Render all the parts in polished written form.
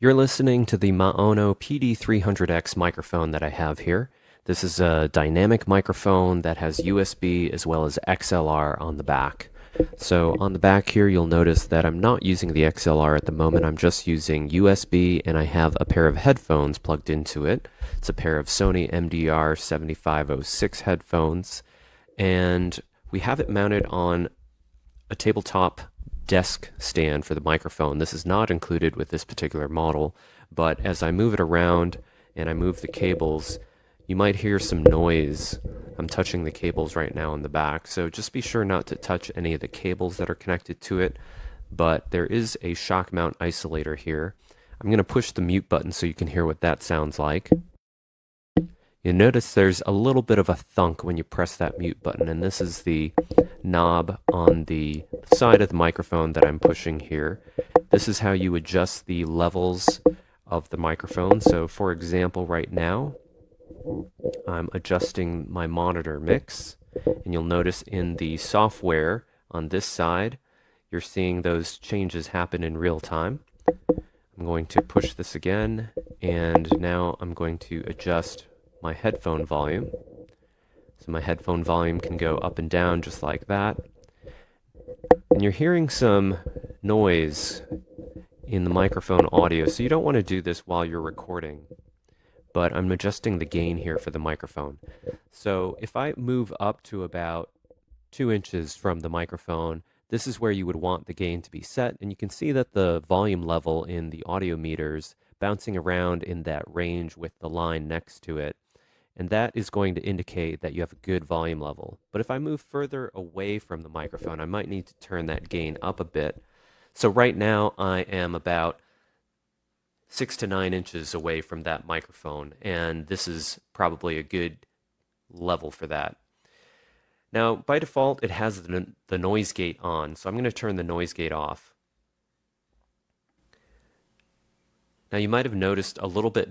You're listening to the MAONO PD300X microphone that I have here. This is a dynamic microphone that has USB as well as XLR on the back. So on the back here, you'll notice that I'm not using the XLR at the moment. I'm just using USB, and I have a pair of headphones plugged into it. It's a pair of Sony MDR 7506 headphones, and we have it mounted on a tabletop desk stand for the microphone. This is not included with this particular model, but as I move it around and I move the cables, you might hear some noise. I'm touching the cables right now in the back, so just be sure not to touch any of the cables that are connected to it, but there is a shock mount isolator here. I'm going to push the mute button so you can hear what that sounds like. You notice there's a little bit of a thunk when you press that mute button, and this is the knob on the side of the microphone that I'm pushing here. This is how you adjust the levels of the microphone. So for example, right now, I'm adjusting my monitor mix, and you'll notice in the software on this side, you're seeing those changes happen in real time. I'm going to push this again, and now I'm going to adjust my headphone volume. So my headphone volume can go up and down just like that. And you're hearing some noise in the microphone audio, so you don't want to do this while you're recording. But I'm adjusting the gain here for the microphone. So if I move up to about 2 inches from the microphone, this is where you would want the gain to be set, and you can see that the volume level in the audio meters bouncing around in that range with the line next to it, and that is going to indicate that you have a good volume level. But if I move further away from the microphone, I might need to turn that gain up a bit. So right now I am about 6 to 9 inches away from that microphone, and this is probably a good level for that. Now, by default, it has the noise gate on, so I'm going to turn the noise gate off. Now, you might have noticed a little bit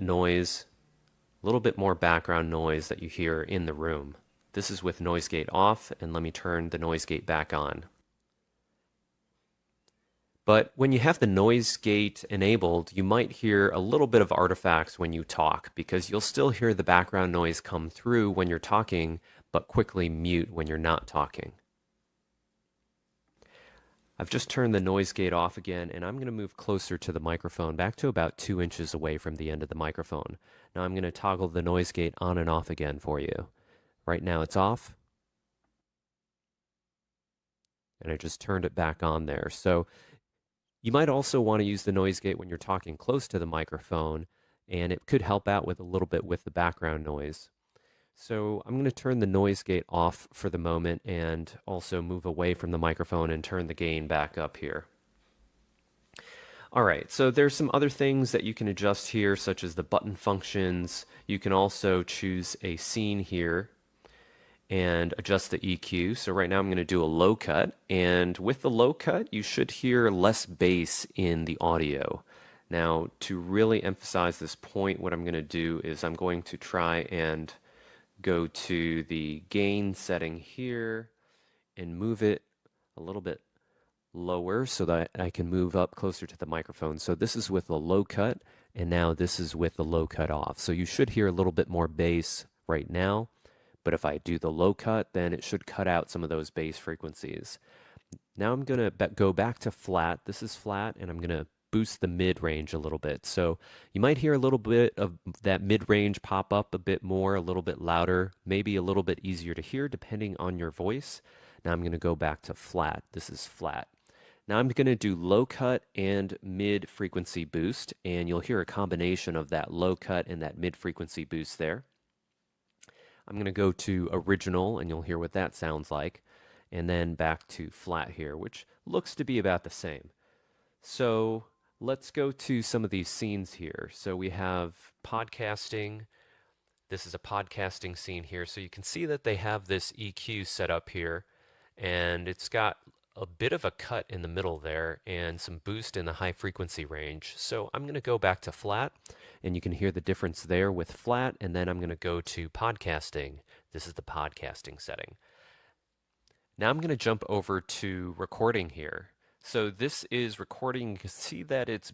more background noise that you hear in the room. This is with noise gate off, and let me turn the noise gate back on. But when you have the noise gate enabled, you might hear a little bit of artifacts when you talk, because you'll still hear the background noise come through when you're talking, but quickly mute when you're not talking. I've just turned the noise gate off again, and I'm going to move closer to the microphone, back to about 2 inches away from the end of the microphone. Now I'm going to toggle the noise gate on and off again for you. Right now it's off, and I just turned it back on there. So you might also want to use the noise gate when you're talking close to the microphone, and it could help out with a little bit with the background noise. So I'm going to turn the noise gate off for the moment and also move away from the microphone and turn the gain back up here. All right, so there's some other things that you can adjust here, such as the button functions. You can also choose a scene here and adjust the EQ. So right now I'm going to do a low cut, and with the low cut you should hear less bass in the audio. Now, to really emphasize this point, what I'm going to do is I'm going to try and go to the gain setting here and move it a little bit lower so that I can move up closer to the microphone. So this is with the low cut, and now this is with the low cut off. So you should hear a little bit more bass right now. But if I do the low cut, then it should cut out some of those bass frequencies. Now I'm going to go back to flat. This is flat, and I'm going to boost the mid-range a little bit. So you might hear a little bit of that mid-range pop up a bit more, a little bit louder, maybe a little bit easier to hear depending on your voice. Now I'm going to go back to flat. This is flat. Now I'm going to do low cut and mid frequency boost, and you'll hear a combination of that low cut and that mid frequency boost there. I'm going to go to original, and you'll hear what that sounds like, and then back to flat here, which looks to be about the same. So let's go to some of these scenes here. So we have podcasting. This is a podcasting scene here. So you can see that they have this EQ set up here, and it's got a bit of a cut in the middle there and some boost in the high frequency range. So I'm going to go back to flat, and you can hear the difference there with flat, and then I'm going to go to podcasting. This is the podcasting setting. Now I'm going to jump over to recording here. So this is recording. You can see that it's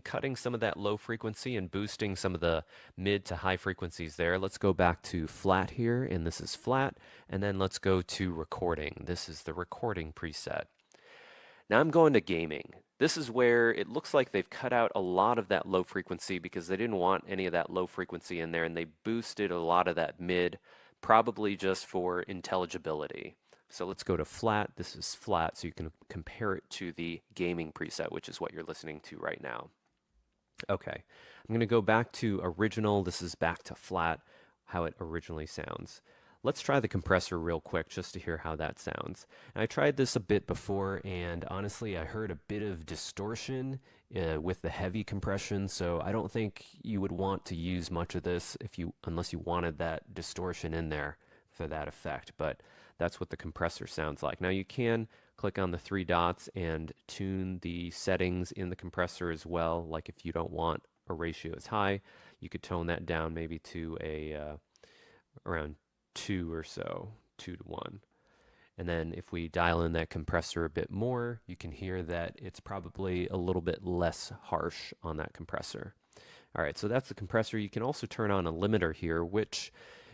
cutting some of that low frequency and boosting some of the mid to high frequencies there. Let's go back to flat here, and this is flat, and then let's go to recording. This is the recording preset. Now I'm going to gaming. This is where it looks like they've cut out a lot of that low frequency because they didn't want any of that low frequency in there, and they boosted a lot of that mid, probably just for intelligibility. So let's go to flat. This is flat, so you can compare it to the gaming preset, which is what you're listening to right now. Okay, I'm going to go back to original. This is back to flat, how it originally sounds. Let's try the compressor real quick just to hear how that sounds. And I tried this a bit before, and honestly, I heard a bit of distortion with the heavy compression, so I don't think you would want to use much of this unless you wanted that distortion in there for that effect. But that's what the compressor sounds like. Now you can click on the three dots and tune the settings in the compressor as well. Like if you don't want a ratio as high, you could tone that down maybe to around 2 or so, 2 to 1. And then if we dial in that compressor a bit more, you can hear that it's probably a little bit less harsh on that compressor. All right, so that's the compressor. You can also turn on a limiter here, which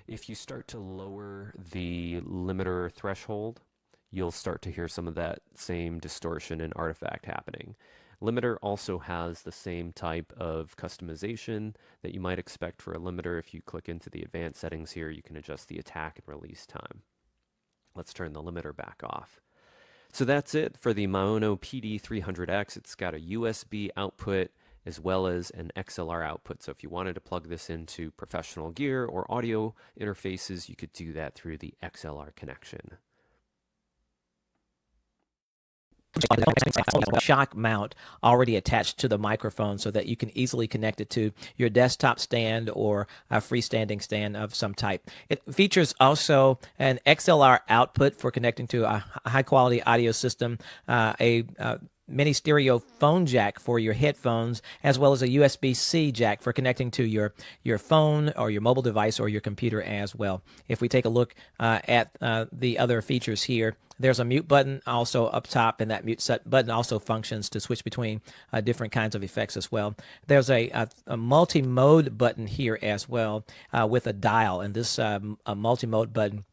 if you start to lower the limiter threshold, you'll start to hear some of that same distortion and artifact happening. Limiter also has the same type of customization that you might expect for a limiter. If you click into the advanced settings here, you can adjust the attack and release time. Let's turn the limiter back off. So that's it for the MAONO PD300X. It's got a USB output as well as an XLR output. So if you wanted to plug this into professional gear or audio interfaces, you could do that through the XLR connection. Shock mount already attached to the microphone so that you can easily connect it to your desktop stand or a freestanding stand of some type. It features also an XLR output for connecting to a high quality audio system, a mini stereo phone jack for your headphones, as well as a USB-C jack for connecting to your phone or your mobile device or your computer as well. If we take a look at the other features here, there's a mute button also up top, and that mute button also functions to switch between different kinds of effects as well. There's a multi-mode button here as well with a dial, and this multi-mode button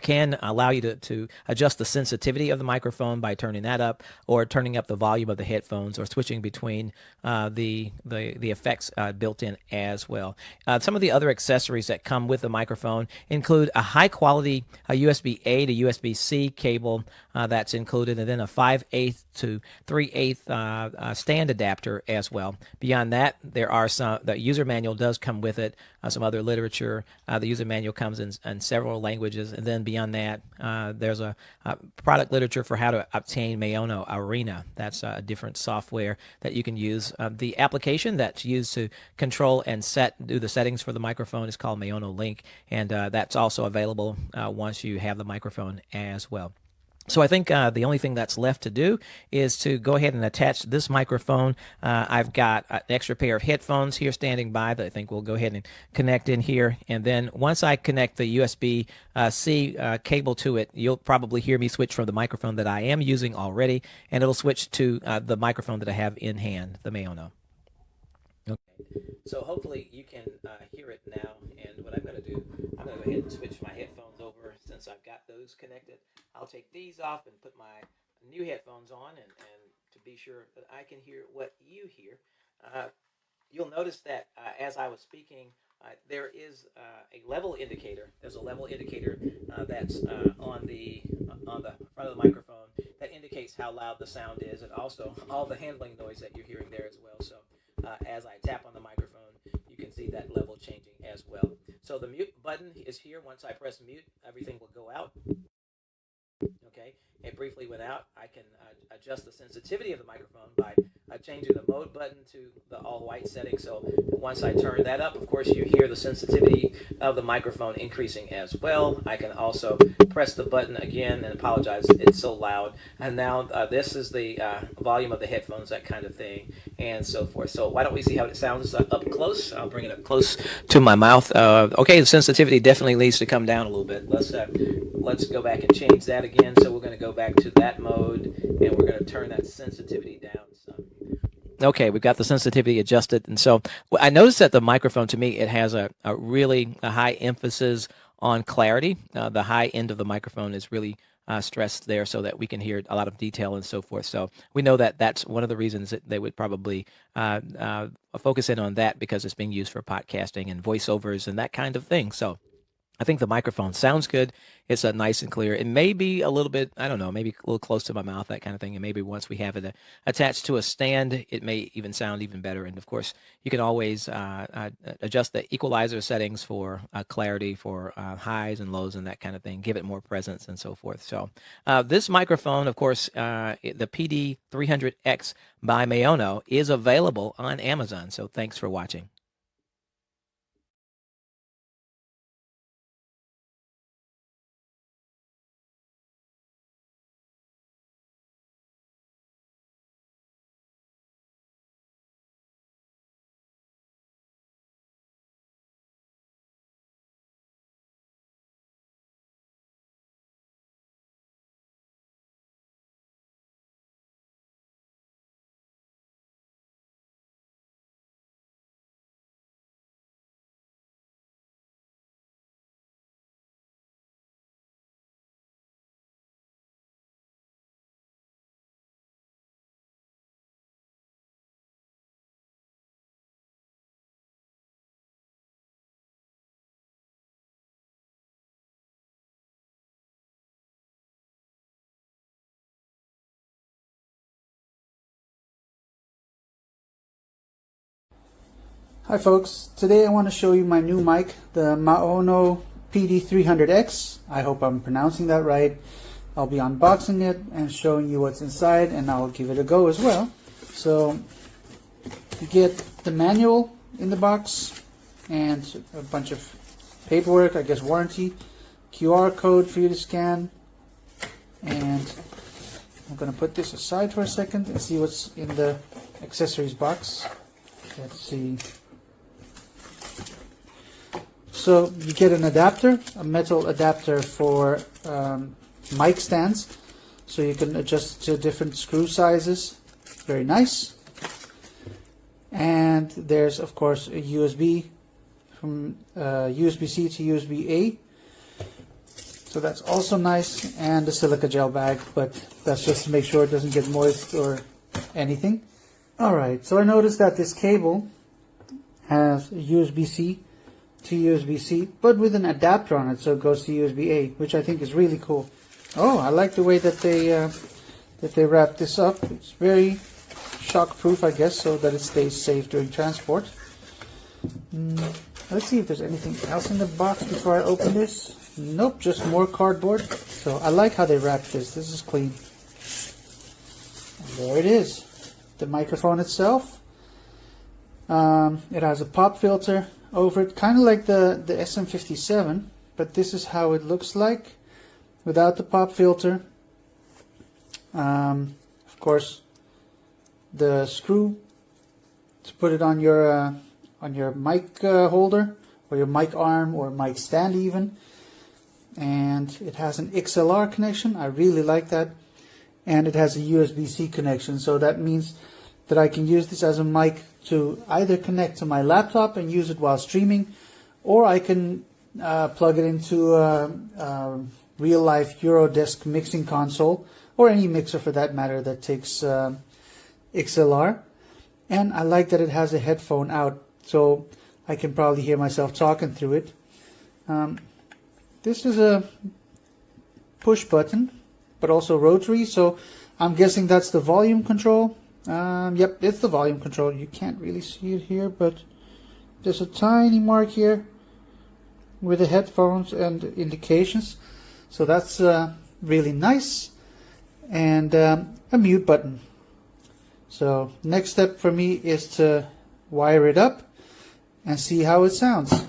can allow you to adjust the sensitivity of the microphone by turning that up or turning up the volume of the headphones or switching between the effects built in as well. Some of the other accessories that come with the microphone include a high quality USB-A to USB-C cable that's included, and then a 5/8 to 3/8 stand adapter as well. Beyond that, there are the user manual does come with it, some other literature. The user manual comes in several languages, and then beyond that, there's a product literature for how to obtain MAONO Arena. That's a different software that you can use. The application that's used to control and do the settings for the microphone is called MAONO Link, and that's also available once you have the microphone as well. So I think the only thing that's left to do is to go ahead and attach this microphone. I've got an extra pair of headphones here standing by that I think we'll go ahead and connect in here. And then once I connect the USB-C cable to it, you'll probably hear me switch from the microphone that I am using already, and it'll switch to the microphone that I have in hand, the MAONO. Okay. So hopefully you can hear it now. And what I'm going to do, I'm going to go ahead and switch my headphones over since I've got those connected. I'll take these off and put my new headphones on, and to be sure that I can hear what you hear. You'll notice that as I was speaking, there is a level indicator. There's a level indicator that's on the front of the microphone that indicates how loud the sound is, and also all the handling noise that you're hearing there as well. So as I tap on the microphone, you can see that level changing as well. So the mute button is here. Once I press mute, everything will go out. Okay, it briefly went out. I can adjust the sensitivity of the microphone by changing the mode button to the all white setting. So once I turn that up, of course, you hear the sensitivity of the microphone increasing as well. I can also press the button again, and apologize, it's so loud. And now this is the volume of the headphones, that kind of thing, and so forth. So why don't we see how it sounds up close? I'll bring it up close to my mouth. Okay, the sensitivity definitely needs to come down a little bit. Let's go back and change that again. So we're going to go back to that mode, and we're going to turn that sensitivity down some. Okay, we've got the sensitivity adjusted. And so I noticed that the microphone, to me, it has a really high emphasis on clarity. The high end of the microphone is really stressed there so that we can hear a lot of detail and so forth. So we know that that's one of the reasons that they would probably focus in on that, because it's being used for podcasting and voiceovers and that kind of thing. So I think the microphone sounds good. It's nice and clear. It may be a little bit, I don't know, maybe a little close to my mouth, that kind of thing. And maybe once we have it attached to a stand, it may even sound even better. And of course, you can always adjust the equalizer settings for clarity, for highs and lows and that kind of thing, give it more presence and so forth. So this microphone, of course, the PD300X by MAONO, is available on Amazon. So thanks for watching. Hi folks, today I want to show you my new mic, the MAONO PD300X. I hope I'm pronouncing that right. I'll be unboxing it and showing you what's inside, and I'll give it a go as well. So you get the manual in the box and a bunch of paperwork, I guess warranty, QR code for you to scan, and I'm going to put this aside for a second and see what's in the accessories box. Let's see. So you get an adapter, a metal adapter for mic stands, so you can adjust to different screw sizes. Very nice. And there's of course a USB from USB-C to USB-A. So that's also nice, and a silica gel bag, but that's just to make sure it doesn't get moist or anything. Alright, so I noticed that this cable has USB-C to USB-C, but with an adapter on it, so it goes to USB-A, which I think is really cool. Oh, I like the way that they wrap this up. It's very shock-proof, I guess, so that it stays safe during transport. Let's see if there's anything else in the box before I open this. Nope, just more cardboard. So I like how they wrap this. This is clean. And there it is. The microphone itself. It has a pop filter over it, kind of like the SM57, but this is how it looks like without the pop filter. Of course, the screw to put it on your mic holder, or your mic arm, or mic stand even. And it has an XLR connection. I really like that. And it has a USB-C connection, so that means that I can use this as a mic to either connect to my laptop and use it while streaming, or I can plug it into a real-life Eurodesk mixing console, or any mixer for that matter that takes XLR. And I like that it has a headphone out, so I can probably hear myself talking through it. This is a push button, but also rotary, so I'm guessing that's the volume control. Yep, it's the volume control. You can't really see it here, but there's a tiny mark here with the headphones and indications, so that's really nice. And a mute button. So next step for me is to wire it up and see how it sounds.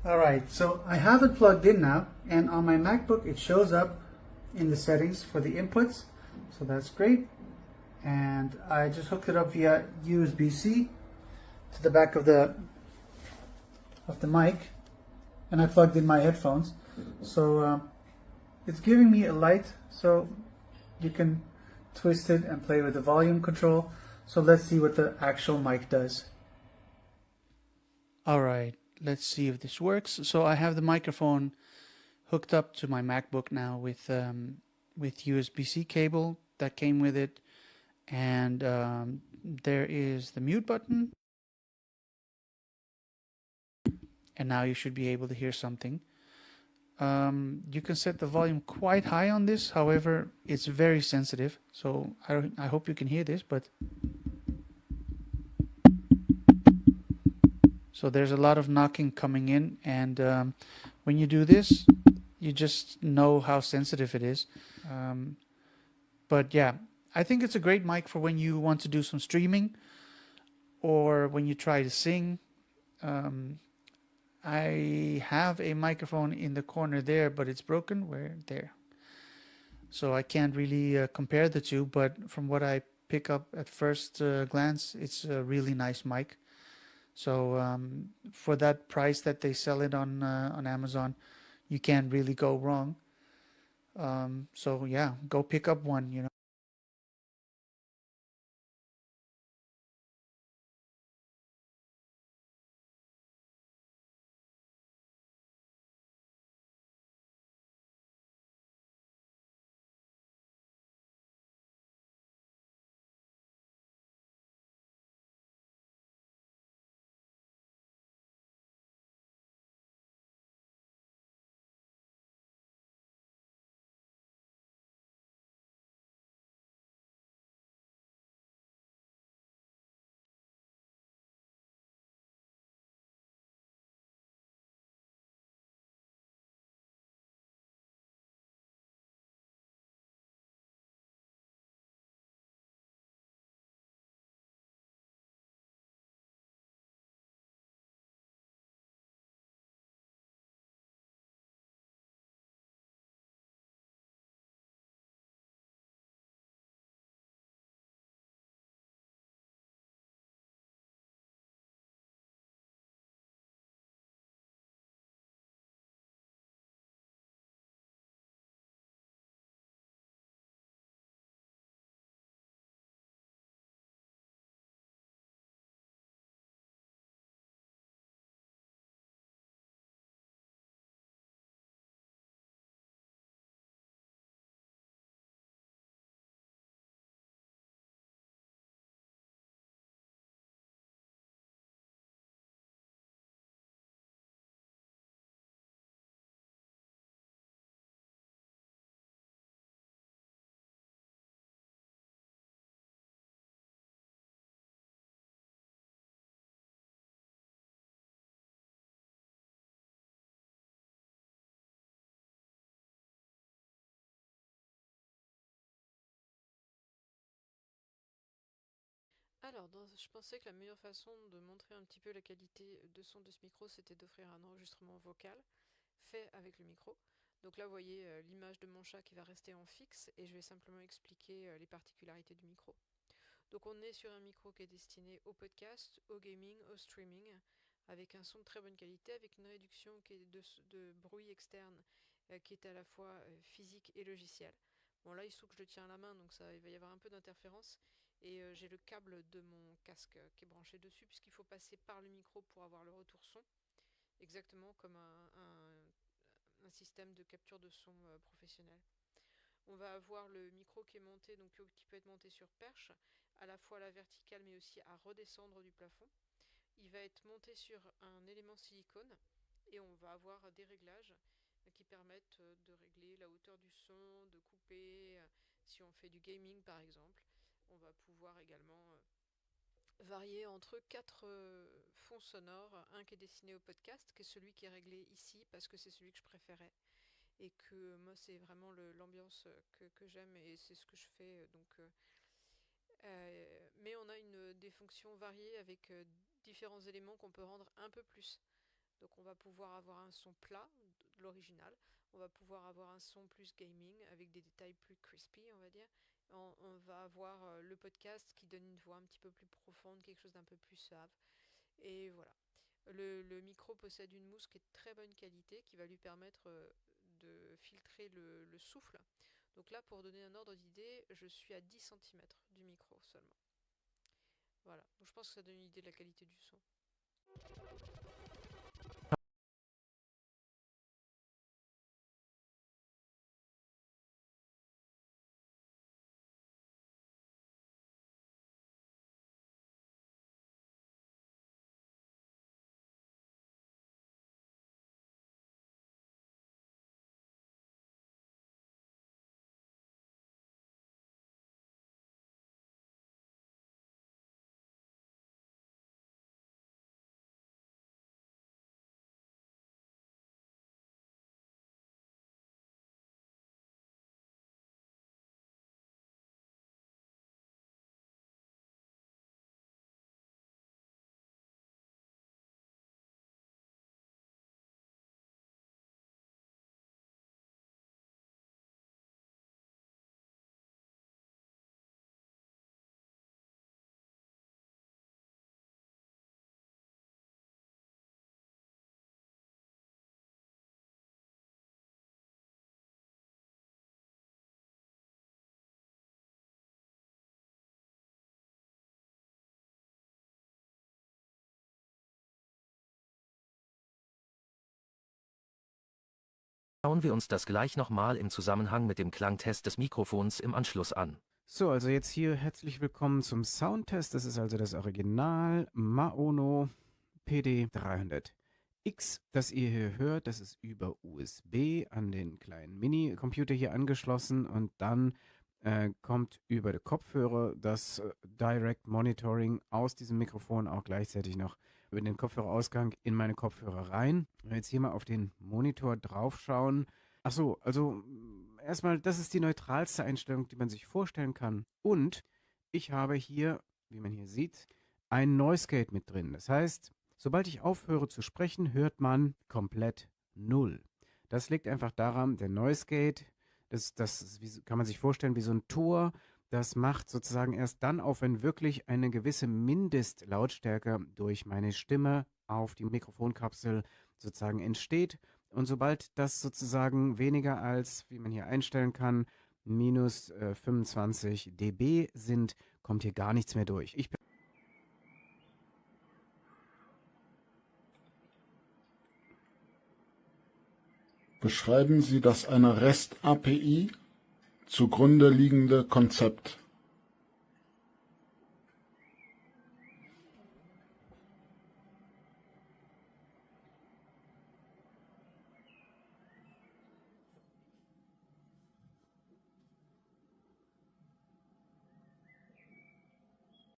Alright, so I have it plugged in now, and on my MacBook it shows up in the settings for the inputs, so that's great. And I just hooked it up via USB-C to the back of the mic, and I plugged in my headphones. So it's giving me a light, so you can twist it and play with the volume control. So let's see what the actual mic does. All right, let's see if this works. So I have the microphone hooked up to my MacBook now with USB-C cable that came with it, and there is the mute button, and now you should be able to hear something. You can set the volume quite high on this, however it's very sensitive, so I hope you can hear this. But so there's a lot of knocking coming in, and when you do this, you just know how sensitive it is. But yeah, I think it's a great mic for when you want to do some streaming or when you try to sing. I have a microphone in the corner there, but it's broken. Where? There. So I can't really compare the two, but from what I pick up at first glance, it's a really nice mic. So for that price that they sell it on Amazon, you can't really go wrong. So yeah, go pick up one, you know. Alors, je pensais que la meilleure façon de montrer un petit peu la qualité de son de ce micro, c'était d'offrir un enregistrement vocal fait avec le micro. Donc là, vous voyez l'image de mon chat qui va rester en fixe et je vais simplement expliquer les particularités du micro. Donc on est sur un micro qui est destiné au podcast, au gaming, au streaming, avec un son de très bonne qualité, avec une réduction qui est de bruit externe qui est à la fois physique et logiciel. Bon là il se trouve que je le tiens à la main, donc il va y avoir un peu d'interférence. Et j'ai le câble de mon casque qui est branché dessus, puisqu'il faut passer par le micro pour avoir le retour son, exactement comme un système de capture de son professionnel. On va avoir le micro qui est monté, donc qui peut être monté sur perche, à la fois à la verticale mais aussi à redescendre du plafond. Il va être monté sur un élément silicone et on va avoir des réglages qui permettent de régler la hauteur du son, de couper, si on fait du gaming par exemple. On va pouvoir également varier entre quatre fonds sonores, un qui est destiné au podcast, qui est celui qui est réglé ici parce que c'est celui que je préférais et que moi c'est vraiment l'ambiance que j'aime et c'est ce que je fais. Mais on a des fonctions variées avec différents éléments qu'on peut rendre un peu plus. Donc on va pouvoir avoir un son plat de l'original, on va pouvoir avoir un son plus gaming avec des détails plus crispy, on va dire. On va avoir le podcast qui donne une voix un petit peu plus profonde, quelque chose d'un peu plus suave. Et voilà. Le micro possède une mousse qui est de très bonne qualité, qui va lui permettre de filtrer le souffle. Donc là, pour donner un ordre d'idée, je suis à 10 cm du micro seulement. Voilà, donc je pense que ça donne une idée de la qualité du son. Schauen wir uns das gleich nochmal im Zusammenhang mit dem Klangtest des Mikrofons im Anschluss an. So, also jetzt hier herzlich willkommen zum Soundtest. Das ist also das Original MAONO PD300X, das ihr hier hört. Das ist über USB an den kleinen Mini-Computer hier angeschlossen und dann kommt über den Kopfhörer das Direct Monitoring aus diesem Mikrofon auch gleichzeitig noch über den Kopfhörerausgang in meine Kopfhörer rein. Wenn wir jetzt hier mal auf den Monitor drauf schauen. Achso, also erstmal, das ist die neutralste Einstellung, die man sich vorstellen kann. Und ich habe hier, wie man hier sieht, ein Noise Gate mit drin. Das heißt, sobald ich aufhöre zu sprechen, hört man komplett null. Das liegt einfach daran, der Noise Gate, das kann man sich vorstellen wie so ein Tor. Das macht sozusagen erst dann auf, wenn wirklich eine gewisse Mindestlautstärke durch meine Stimme auf die Mikrofonkapsel sozusagen entsteht. Und sobald das sozusagen weniger als, wie man hier einstellen kann, minus 25 dB sind, kommt hier gar nichts mehr durch. Beschreiben Sie das einer REST-API zugrunde liegende Konzept.